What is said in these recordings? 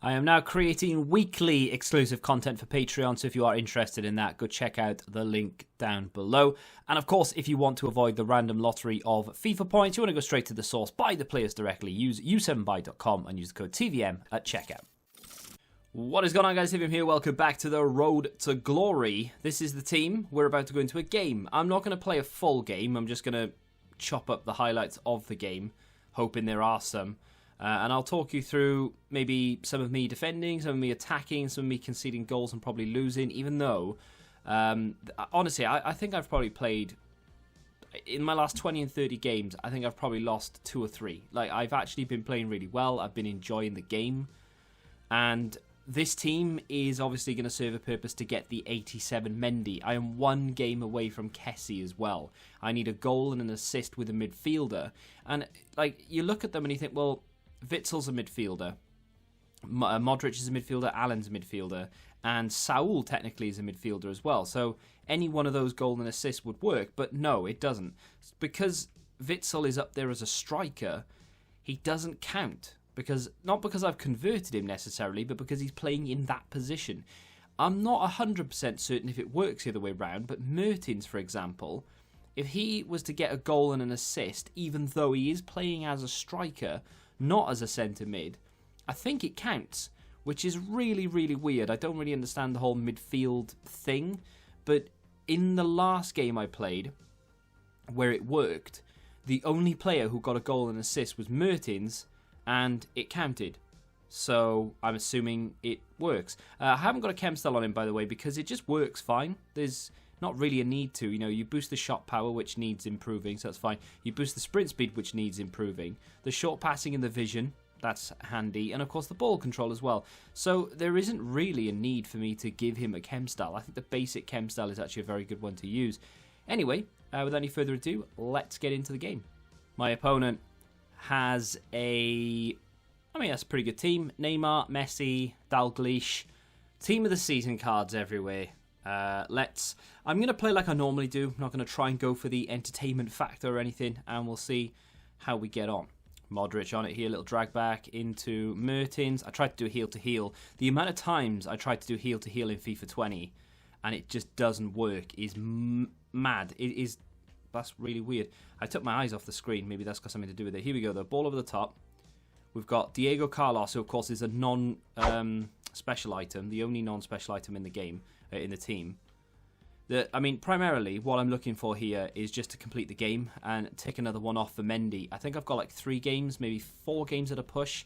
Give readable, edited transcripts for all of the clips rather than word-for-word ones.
I am now creating weekly exclusive content for Patreon, so if you are interested in that, go check out the link down below. And of course, if you want to avoid the random lottery of FIFA points, you want to go straight to the source, buy the players directly, use u7buy.com and use the code TVM at checkout. What is going on, guys? TVM here. Welcome back to the Road to Glory. This is the team. We're about to go into a game. I'm not going to play a full game. I'm just going to chop up the highlights of the game, hoping there are some. And I'll talk you through maybe some of me defending, some of me attacking, some of me conceding goals and probably losing, even though, honestly, I think I've probably played, in my last 20 and 30 games, I think I've probably lost 2 or 3. Like, I've actually been playing really well. I've been enjoying the game. And this team is obviously going to serve a purpose to get the 87 Mendy. I am 1 game away from Kessie as well. I need a goal and an assist with a midfielder. And, like, you look at them and you think, well, Witzel's a midfielder, Modric is a midfielder, Allen's a midfielder, and Saul technically is a midfielder as well. So any one of those goal and assist would work, but no, it doesn't. Because Witzel is up there as a striker, he doesn't count. Not because I've converted him necessarily, but because he's playing in that position. I'm not 100% certain if it works the other way around, but Mertens, for example, if he was to get a goal and an assist, even though he is playing as a striker, not as a centre mid, I think it counts, which is really, really weird. I don't really understand the whole midfield thing, but in the last game I played, where it worked, the only player who got a goal and assist was Mertens, and it counted. So I'm assuming it works. I haven't got a chem style on him, by the way, because it just works fine. There's not really a need to. You know, you boost the shot power, which needs improving, so that's fine. You boost the sprint speed, which needs improving. The short passing and the vision, that's handy. And, of course, the ball control as well. So there isn't really a need for me to give him a chem style. I think the basic chem style is actually a very good one to use. Anyway, without any further ado, let's get into the game. My opponent has that's a pretty good team. Neymar, Messi, Dalglish. Team of the season cards everywhere. I'm going to play like I normally do. I'm not going to try and go for the entertainment factor or anything, and we'll see how we get on. Modric on it here, little drag back into Mertens. I tried to do heel-to-heel. The amount of times I tried to do heel-to-heel in FIFA 20, and it just doesn't work, is mad. That's really weird. I took my eyes off the screen. Maybe that's got something to do with it. Here we go, though. Ball over the top. We've got Diego Carlos, who, of course, is a non-special item, the only non-special item in the game, in the team. Primarily, what I'm looking for here is just to complete the game and take another one off for Mendy. I think I've got like 3 games, maybe 4 games at a push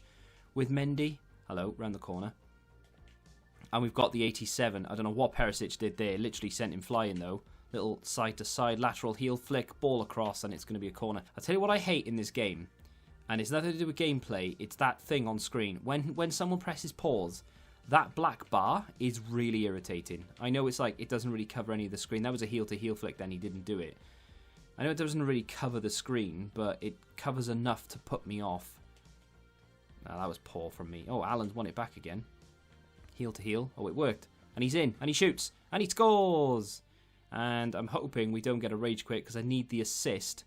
with Mendy. Hello, round the corner. And we've got the 87. I don't know what Perisic did there. Literally sent him flying, though. Little side-to-side, lateral heel flick, ball across, and it's going to be a corner. I'll tell you what I hate in this game, and it's nothing to do with gameplay. It's that thing on screen. When someone presses pause, that black bar is really irritating. I know it's like it doesn't really cover any of the screen. That was a heel-to-heel flick, then he didn't do it. I know it doesn't really cover the screen, but it covers enough to put me off. Oh, that was poor from me. Oh, Allen's won it back again. Heel-to-heel. Oh, it worked. And he's in, and he shoots, and he scores! And I'm hoping we don't get a rage quit because I need the assist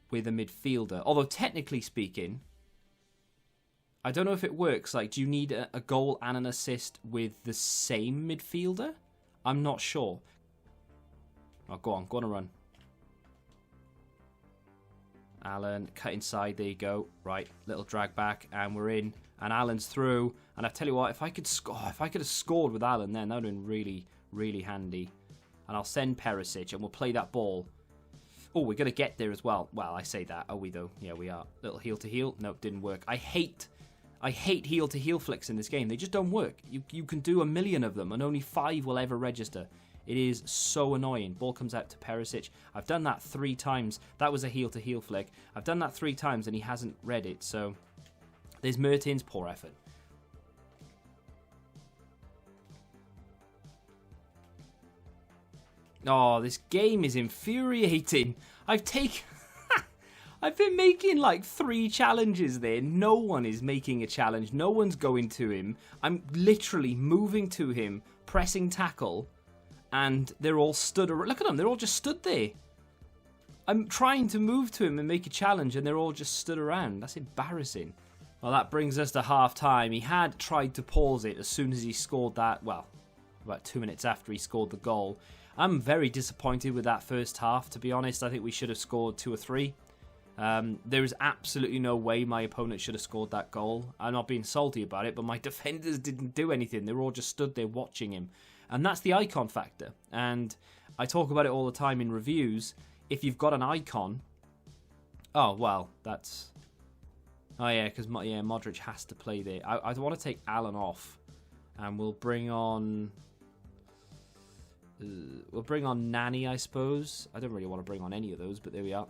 with a midfielder. Although, technically speaking, I don't know if it works. Like, do you need a goal and an assist with the same midfielder? I'm not sure. Oh, go on and run. Allen, cut inside, there you go. Right, little drag back, and we're in. And Allen's through. And I tell you what, if I could have scored with Allen then, that would have been really, really handy. And I'll send Perisic, and we'll play that ball. Oh, we're going to get there as well. Well, I say that. Are we, though? Yeah, we are. Little heel-to-heel. Nope, didn't work. I hate heel-to-heel flicks in this game. They just don't work. You can do 1 million of them, and only 5 will ever register. It is so annoying. Ball comes out to Perisic. I've done that 3 times. That was a heel-to-heel flick. I've done that 3 times, and he hasn't read it. So, there's Mertens. Poor effort. Oh, this game is infuriating. I've been making like 3 challenges there. No one is making a challenge. No one's going to him. I'm literally moving to him, pressing tackle, and they're all stood around. Look at them. They're all just stood there. I'm trying to move to him and make a challenge, and they're all just stood around. That's embarrassing. Well, that brings us to half-time. He had tried to pause it as soon as he scored that, well, about 2 minutes after he scored the goal. I'm very disappointed with that first half, to be honest. I think we should have scored 2 or 3. There is absolutely no way my opponent should have scored that goal. I'm not being salty about it, but my defenders didn't do anything. They were all just stood there watching him. And that's the icon factor. And I talk about it all the time in reviews. If you've got an icon... Oh, well, that's... Oh, yeah, because Modric has to play there. I want to take Alan off. And we'll bring on... we'll bring on Nani, I suppose. I don't really want to bring on any of those, but there we are.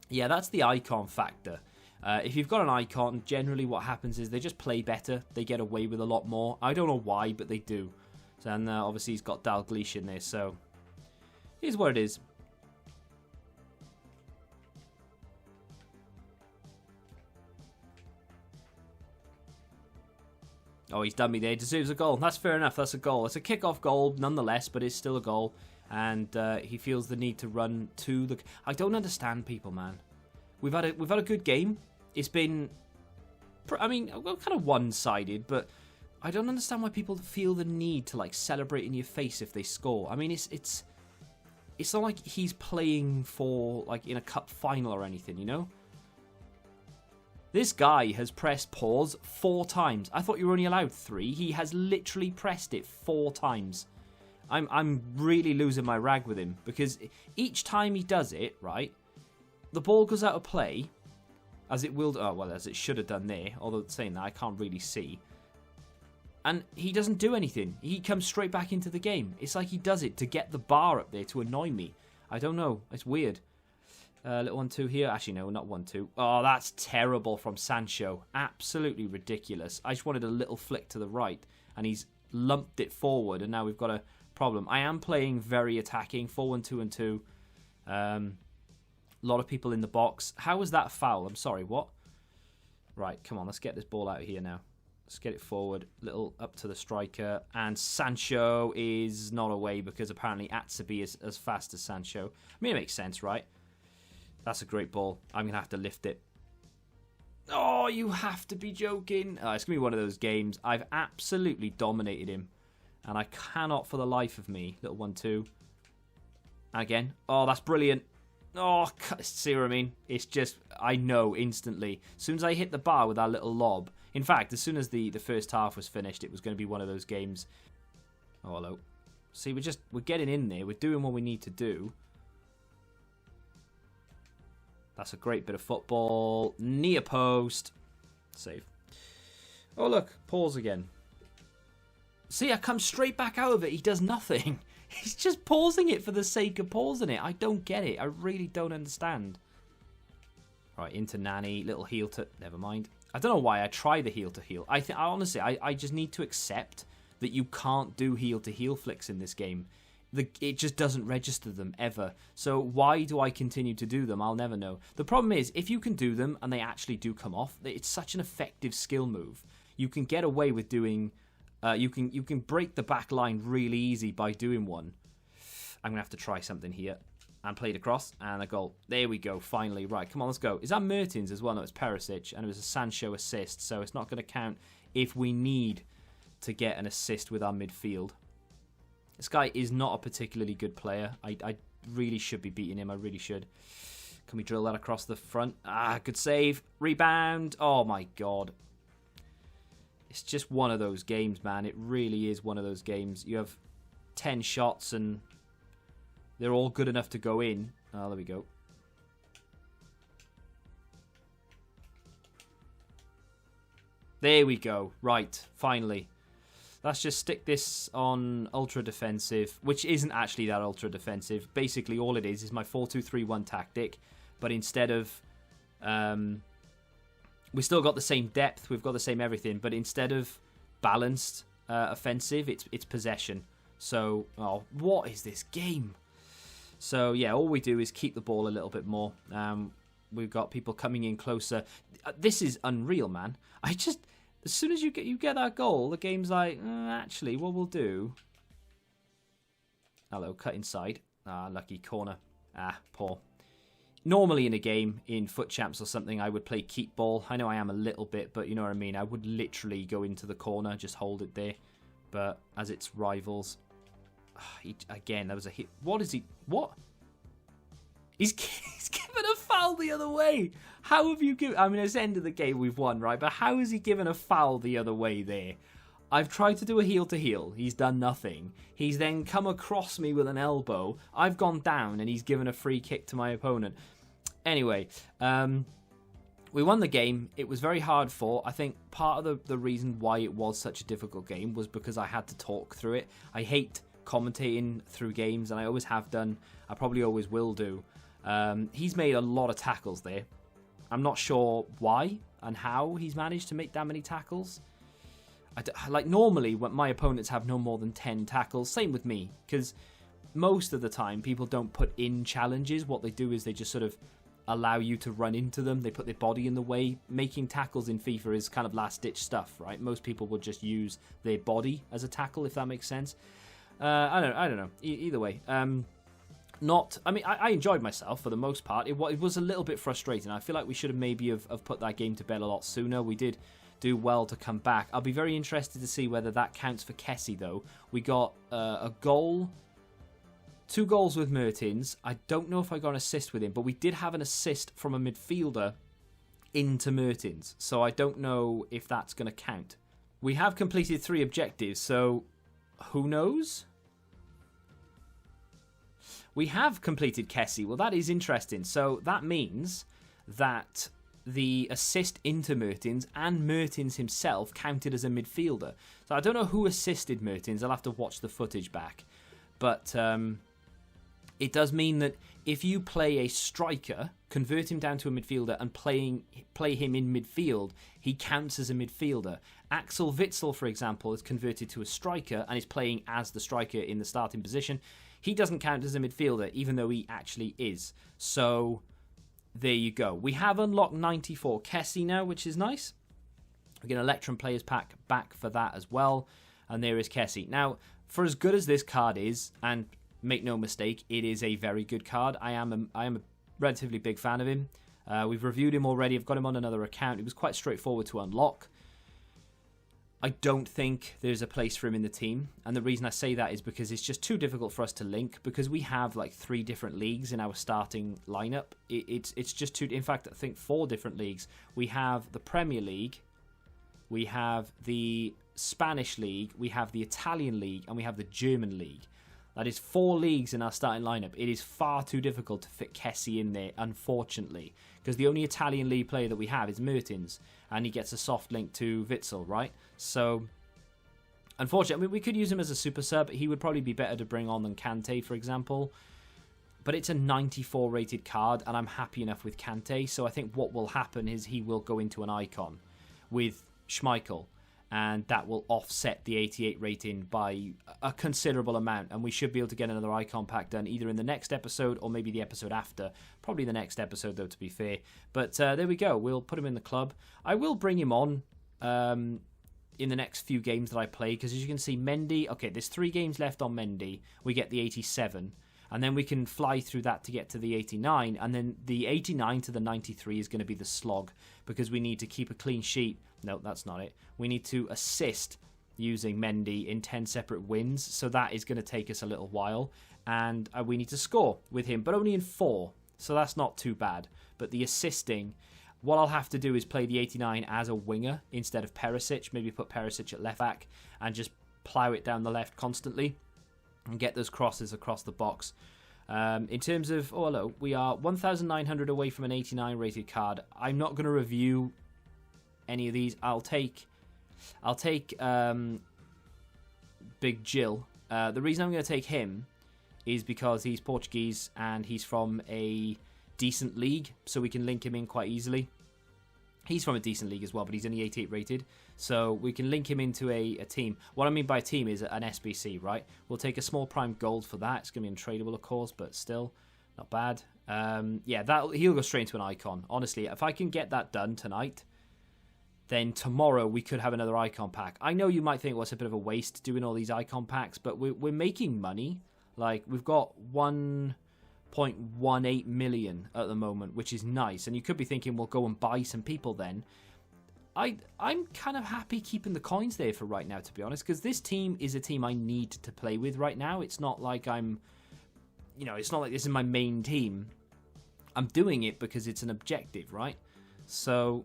Yeah, that's the icon factor. If you've got an icon, generally what happens is they just play better. They get away with a lot more. I don't know why, but they do. And obviously he's got Dalglish in there, so... Here's what it is. Oh, he's done me there. Deserves a goal. That's fair enough. That's a goal. It's a kick-off goal, nonetheless, but it's still a goal. And he feels the need to run to the... I don't understand people, man. We've had a good game. It's been... I mean, well, kind of one-sided, but I don't understand why people feel the need to, like, celebrate in your face if they score. I mean, it's not like he's playing for, like, in a cup final or anything, you know? This guy has pressed pause 4 times. I thought you were only allowed 3. He has literally pressed it 4 times. I'm really losing my rag with him because each time he does it, right, the ball goes out of play, as it will. Oh well, as it should have done there. Although saying that, I can't really see. And he doesn't do anything. He comes straight back into the game. It's like he does it to get the bar up there to annoy me. I don't know. It's weird. Little 1-2 here. Actually, no, not 1-2. Oh, that's terrible from Sancho. Absolutely ridiculous. I just wanted a little flick to the right, and he's lumped it forward, and now we've got a problem. I am playing very attacking, 4-1-2-2. A lot of people in the box. How was that foul? I'm sorry, what? Right, come on, let's get this ball out of here now. Let's get it forward, little up to the striker, and Sancho is not away because apparently Atsubi is as fast as Sancho. I mean, it makes sense, right? That's a great ball. I'm going to have to lift it. Oh, you have to be joking. Oh, it's going to be one of those games. I've absolutely dominated him. And I cannot for the life of me. Little 1-2. And again. Oh, that's brilliant. Oh, see what I mean? It's just, I know instantly. As soon as I hit the bar with that little lob. In fact, as soon as the first half was finished, it was going to be one of those games. Oh, hello. See, we're getting in there. We're doing what we need to do. That's a great bit of football. Near post. Save. Oh, look. Pause again. See, I come straight back out of it. He does nothing. He's just pausing it for the sake of pausing it. I don't get it. I really don't understand. Right, into Nani. Little heel to... Never mind. I don't know why I try the heel to heel. Honestly, I just need to accept that you can't do heel to heel flicks in this game. It just doesn't register them ever. So why do I continue to do them? I'll never know. The problem is, if you can do them and they actually do come off, it's such an effective skill move. You can get away with doing... you can break the back line really easy by doing one. I'm going to have to try something here. And played across. And a goal. There we go, finally. Right, come on, let's go. Is that Mertens as well? No, it's Perisic. And it was a Sancho assist. So it's not going to count if we need to get an assist with our midfield. This guy is not a particularly good player. I really should be beating him. I really should. Can we drill that across the front? Ah, good save. Rebound. Oh, my God. It's just one of those games, man. It really is one of those games. You have 10 shots and they're all good enough to go in. Oh, there we go. There we go. Right, finally. Let's just stick this on ultra defensive, which isn't actually that ultra defensive. Basically, all it is my 4-2-3-1 tactic, but instead of... we still got the same depth, we've got the same everything, but instead of balanced offensive, it's possession. So, oh, what is this game? So, yeah, all we do is keep the ball a little bit more. We've got people coming in closer. This is unreal, man. As soon as you get that goal, the game's like, actually, what we'll do... Hello, cut inside. Ah, lucky corner. Ah, poor. normally in a game, in Foot Champs or something, I would play keep ball. I know I am a little bit, but you know what I mean. I would literally go into the corner, just hold it there. But as it's rivals, again, that was a hit. What is he? What? He's given a foul the other way. How have you given... I mean, it's the end of the game, we've won, right? But how has he given a foul the other way there? I've tried to do a heel-to-heel. He's done nothing. He's then come across me with an elbow. I've gone down, and he's given a free kick to my opponent. Anyway, we won the game. It was very hard fought. I think part of the reason why it was such a difficult game was because I had to talk through it. I hate commentating through games, and I always have done. I probably always will do. He's made a lot of tackles there. I'm not sure why and how he's managed to make that many tackles. Like normally, when my opponents have no more than 10 tackles, same with me, because most of the time people don't put in challenges. What they do is they just sort of allow you to run into them. They put their body in the way. Making tackles in FIFA is kind of last-ditch stuff, right? Most people would just use their body as a tackle, if that makes sense. I don't know. Either way. I mean, I enjoyed myself for the most part. It was a little bit frustrating. I feel like we should have maybe have put that game to bed a lot sooner. We did do well to come back. I'll be very interested to see whether that counts for Kessie, though. We got a goal, 2 goals with Mertens. I don't know if I got an assist with him, but we did have an assist from a midfielder into Mertens, so I don't know if that's going to count. We have completed 3 objectives, so who knows? We have completed Kessie. Well, that is interesting. So that means that the assist into Mertens and Mertens himself counted as a midfielder. So I don't know who assisted Mertens. I'll have to watch the footage back. But it does mean that if you play a striker, convert him down to a midfielder and play him in midfield, he counts as a midfielder. Axel Witsel, for example, is converted to a striker and is playing as the striker in the starting position. He doesn't count as a midfielder, even though he actually is. So there you go. We have unlocked 94 Kessie now, which is nice. We get an Electrum Players Pack back for that as well. And there is Kessie. Now, for as good as this card is, and make no mistake, it is a very good card. I am a relatively big fan of him. We've reviewed him already. I've got him on another account. It was quite straightforward to unlock. I don't think there's a place for him in the team. And the reason I say that is because it's just too difficult for us to link, because we have like 3 different leagues in our starting lineup. It's just too... In fact, I think 4 different leagues. We have the Premier League, we have the Spanish League, we have the Italian League, and we have the German League. That is 4 leagues in our starting lineup. It is far too difficult to fit Kessie in there, unfortunately, because the only Italian league player that we have is Mertens, and he gets a soft link to Witsel, right? So, unfortunately, I mean, we could use him as a super sub. He would probably be better to bring on than Kante, for example. But it's a 94 rated card, and I'm happy enough with Kante. So I think what will happen is he will go into an icon with Schmeichel, and that will offset the 88 rating by a considerable amount, and we should be able to get another icon pack done either in the next episode or maybe the episode after. Probably the next episode, though, to be fair. But there we go. We'll put him in the club. I will bring him on in the next few games that I play, because as you can see, Mendy... Okay, there's 3 games left on Mendy. We get the 87, and then we can fly through that to get to the 89, and then the 89 to the 93 is going to be the slog, because we need to keep a clean sheet. No, that's not it. We need to assist using Mendy in 10 separate wins, so that is going to take us a little while, and we need to score with him, but only in 4, so that's not too bad. But the assisting, what I'll have to do is play the 89 as a winger instead of Perisic, maybe put Perisic at left back and just plough it down the left constantly and get those crosses across the box. In terms of, oh hello, we are 1,900 away from an 89 rated card. I'm not going to review any of these. I'll take Big Jill. The reason I'm going to take him is because he's Portuguese and he's from a decent league, so we can link him in quite easily. He's from a decent league as well, but he's only 88 rated, so we can link him into a team. What I mean by team is an SBC, right? We'll take a small prime gold for that. It's going to be untradeable, of course, but still, not bad. Yeah, he'll go straight into an icon. Honestly, if I can get that done tonight, then tomorrow we could have another icon pack. I know you might think, well, it's a bit of a waste doing all these icon packs, but we're making money. Like, we've got 1.2 12.18 million at the moment, which is nice. And you could be thinking, well, go and buy some people then. I'm kind of happy keeping the coins there for right now, to be honest, because this team is a team I need to play with right now. It's not like it's not like this is my main team. I'm doing it because it's an objective, right? So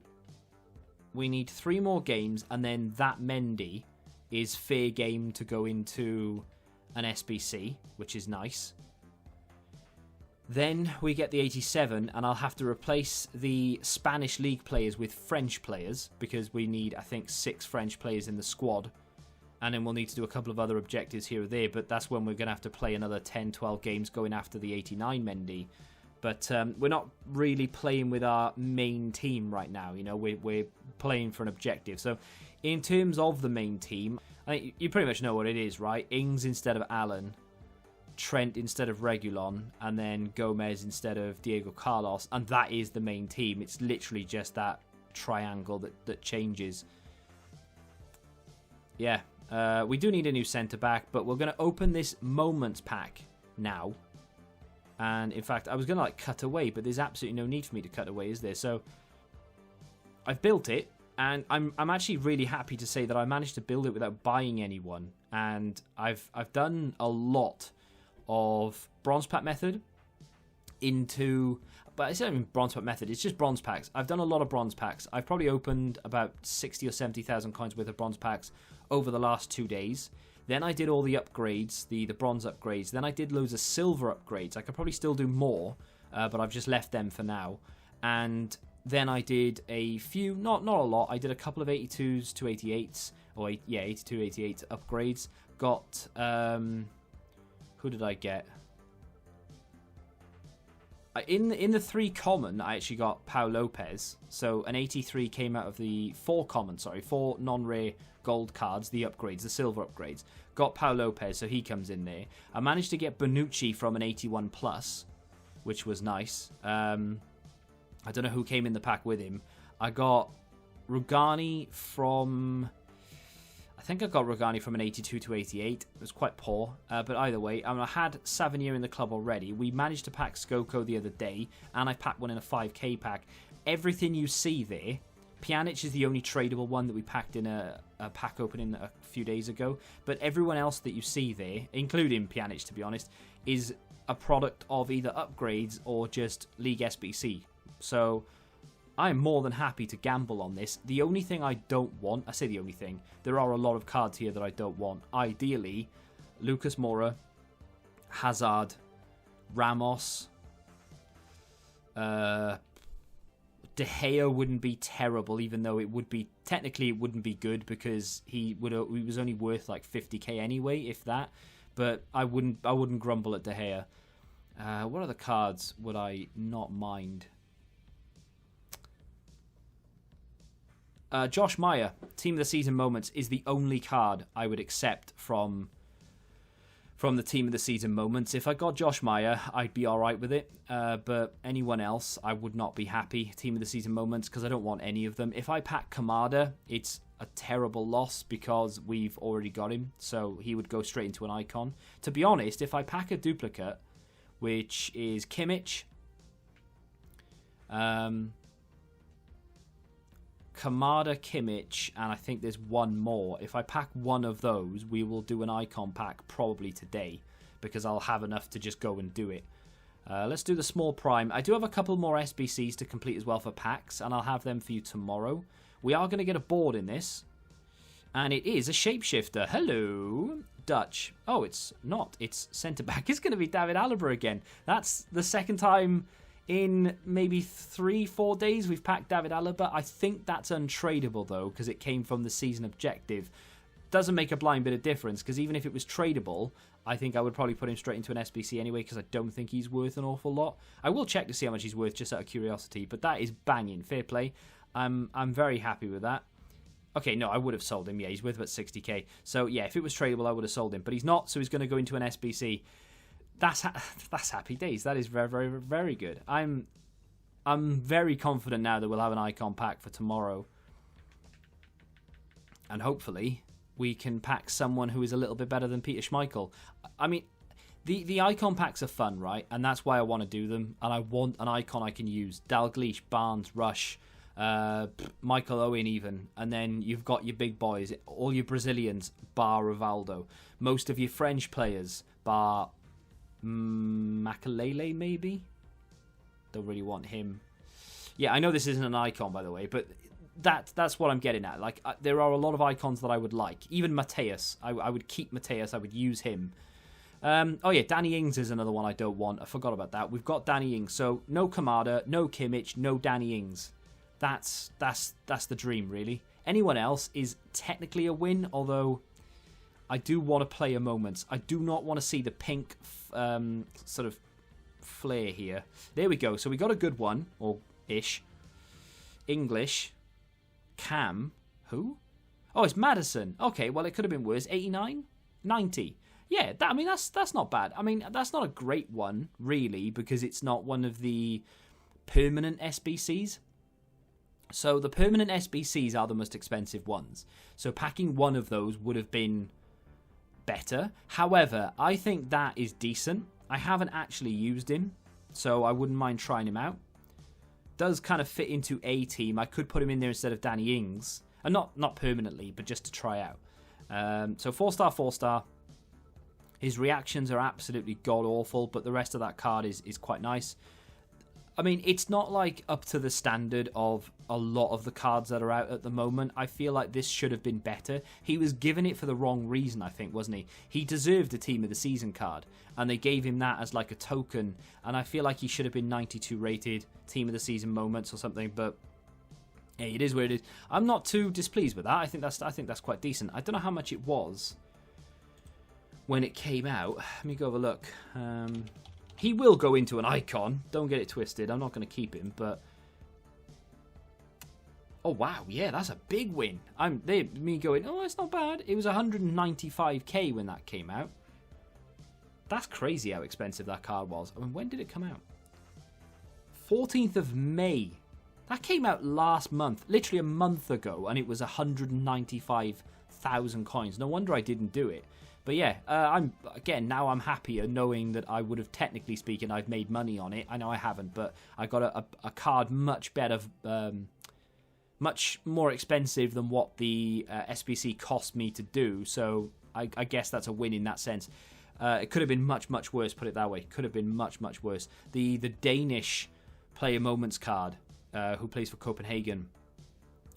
we need 3 more games, and then that Mendy is fair game to go into an SBC, which is nice. Then we get the 87, and I'll have to replace the Spanish League players with French players, because we need, I think, 6 French players in the squad. And then we'll need to do a couple of other objectives here or there, but that's when we're going to have to play another 10, 12 games going after the 89 Mendy. But we're not really playing with our main team right now. We're playing for an objective. So in terms of the main team, I think you pretty much know what it is, right? Ings instead of Allen, Trent instead of Reguilon, and then Gomez instead of Diego Carlos, and that is the main team. It's literally just that triangle that changes. Yeah, we do need a new centre-back, but we're going to open this Moments pack now. And in fact, I was going to cut away, but there's absolutely no need for me to cut away, is there? So I've built it, and I'm actually really happy to say that I managed to build it without buying anyone. And I've done a lot of bronze pack method but it's not even bronze pack method, it's just bronze packs. I've done a lot of bronze packs. I've probably opened about 60 or 70,000 coins worth of bronze packs over the last 2 days. Then I did all the upgrades, the bronze upgrades. Then I did loads of silver upgrades. I could probably still do more, but I've just left them for now. And then I did a few, not a lot, I did a couple of 82s to 88s, 82, 88 upgrades. Got, who did I get? In the 3 common, I actually got Pau Lopez. So an 83 came out of the 4 non-rare gold cards, the upgrades, the silver upgrades. Got Pau Lopez, so he comes in there. I managed to get Bonucci from an 81 plus, which was nice. I don't know who came in the pack with him. I got Rugani from... I think I got Rugani from an 82 to 88. It was quite poor, but either way, I had Savanier in the club already. We managed to pack Skoko the other day, and I packed one in a 5k pack. Everything you see there, Pjanic is the only tradable one that we packed in a pack opening a few days ago, but everyone else that you see there, including Pjanic to be honest, is a product of either upgrades or just League SBC. So I'm more than happy to gamble on this. The only thing I don't want, I say the only thing, there are a lot of cards here that I don't want. Ideally, Lucas Moura, Hazard, Ramos, De Gea wouldn't be terrible, even though it would be, technically it wouldn't be good because he was only worth like 50k anyway, if that. But I wouldn't grumble at De Gea. What other cards would I not mind? Josh Meyer, Team of the Season Moments, is the only card I would accept from the Team of the Season Moments. If I got Josh Meyer, I'd be alright with it. But anyone else, I would not be happy. Team of the Season Moments, because I don't want any of them. If I pack Kamada, it's a terrible loss because we've already got him. So he would go straight into an icon. To be honest, if I pack a duplicate, which is Kimmich, Kamada, Kimmich, and I think there's one more. If I pack one of those, we will do an icon pack probably today because I'll have enough to just go and do it. Let's do the small prime. I do have a couple more SBCs to complete as well for packs, and I'll have them for you tomorrow. We are going to get a board in this, and it is a shapeshifter. Hello, Dutch. Oh, it's not. It's centre-back. It's going to be David Alaba again. That's the second time in maybe 3-4 days we've packed David Alaba. I think that's untradeable though because it came from the season objective. Doesn't make a blind bit of difference because even if it was tradable, I think I would probably put him straight into an SBC anyway because I don't think he's worth an awful lot. I will check to see how much he's worth just out of curiosity, but that is banging. Fair play. I'm very happy with that. Okay, no, I would have sold him. Yeah, he's worth about 60k. So yeah, if it was tradable, I would have sold him, but he's not, so he's going to go into an SBC. That's happy days. That is very, very, very good. I'm very confident now that we'll have an icon pack for tomorrow. And hopefully we can pack someone who is a little bit better than Peter Schmeichel. I mean, The icon packs are fun, right? And that's why I want to do them. And I want an icon I can use. Dalglish, Barnes, Rush, Michael Owen even. And then you've got your big boys, all your Brazilians, bar Rivaldo. Most of your French players, bar Makalele maybe? Don't really want him. Yeah, I know this isn't an icon, by the way, but that's what I'm getting at. Like, there are a lot of icons that I would like. Even Mateus. I would keep Mateus. I would use him. Oh yeah, Danny Ings is another one I don't want. I forgot about that. We've got Danny Ings, so no Kamada, no Kimmich, no Danny Ings. That's the dream, really. Anyone else is technically a win, although I do want to play a moment. I do not want to see the pink sort of flare here. There we go. So we got a good one, or ish. English, Cam, who? Oh, it's Madison. Okay, well it could have been worse. 89, 90. Yeah, I mean, that's not bad. I mean, that's not a great one, really, because it's not one of the permanent SBCs. So the permanent SBCs are the most expensive ones. So packing one of those would have been better. However, I think that is decent. I haven't actually used him, so I wouldn't mind trying him out. Does kind of fit into a team. I could put him in there instead of Danny Ings. And not permanently, but just to try out. So 4-star, 4-star. His reactions are absolutely god-awful, but the rest of that card is quite nice. I mean, it's not like up to the standard of a lot of the cards that are out at the moment. I feel like this should have been better. He was given it for the wrong reason, I think, wasn't he? He deserved a Team of the Season card, and they gave him that as like a token, and I feel like he should have been 92 rated, Team of the Season moments or something, but hey, it is what it is. I'm not too displeased with that. I think that's quite decent. I don't know how much it was when it came out. Let me go have a look. He will go into an icon. Don't get it twisted. I'm not going to keep him, but oh wow, yeah, that's a big win. Me going, oh, it's not bad. It was 195k when that came out. That's crazy how expensive that card was. I mean, when did it come out? 14th of May. That came out last month, literally a month ago, and it was 195,000 coins. No wonder I didn't do it. But yeah, now I'm happier knowing that I would have, technically speaking, I've made money on it. I know I haven't, but I got a card much better, much more expensive than what the SBC cost me to do. So I guess that's a win in that sense. It could have been much, much worse, put it that way. Could have been much, much worse. The Danish player moments card, who plays for Copenhagen,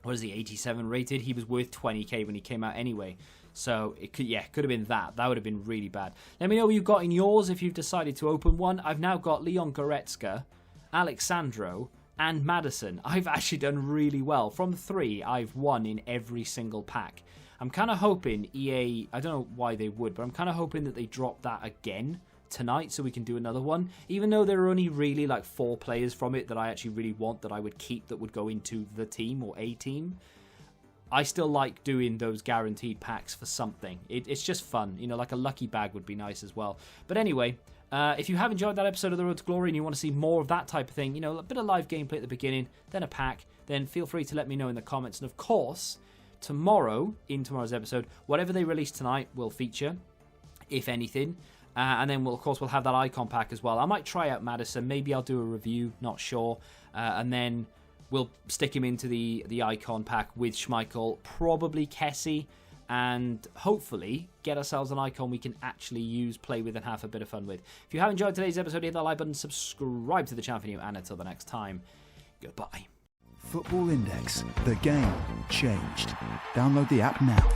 what is he, 87 rated? He was worth 20k when he came out anyway. So it could have been that. That would have been really bad. Let me know what you've got in yours if you've decided to open one. I've now got Leon Goretzka, Alexandro, and Madison. I've actually done really well. From 3, I've won in every single pack. I'm kind of hoping EA, I don't know why they would, but I'm kind of hoping that they drop that again tonight so we can do another one. Even though there are only really like 4 players from it that I actually really want, that I would keep, that would go into the team or a team. I still like doing those guaranteed packs for something. It's just fun. You know, like a lucky bag would be nice as well. But anyway, if you have enjoyed that episode of The Road to Glory and you want to see more of that type of thing, you know, a bit of live gameplay at the beginning, then a pack, then feel free to let me know in the comments. And of course, tomorrow, in tomorrow's episode, whatever they release tonight will feature, if anything. And then, we'll have that icon pack as well. I might try out Madison. Maybe I'll do a review, not sure. And then we'll stick him into the icon pack with Schmeichel, probably Kessie, and hopefully get ourselves an icon we can actually use, play with, and have a bit of fun with. If you have enjoyed today's episode, hit that like button, subscribe to the channel for new, and until the next time, goodbye. Football Index. The game changed. Download the app now.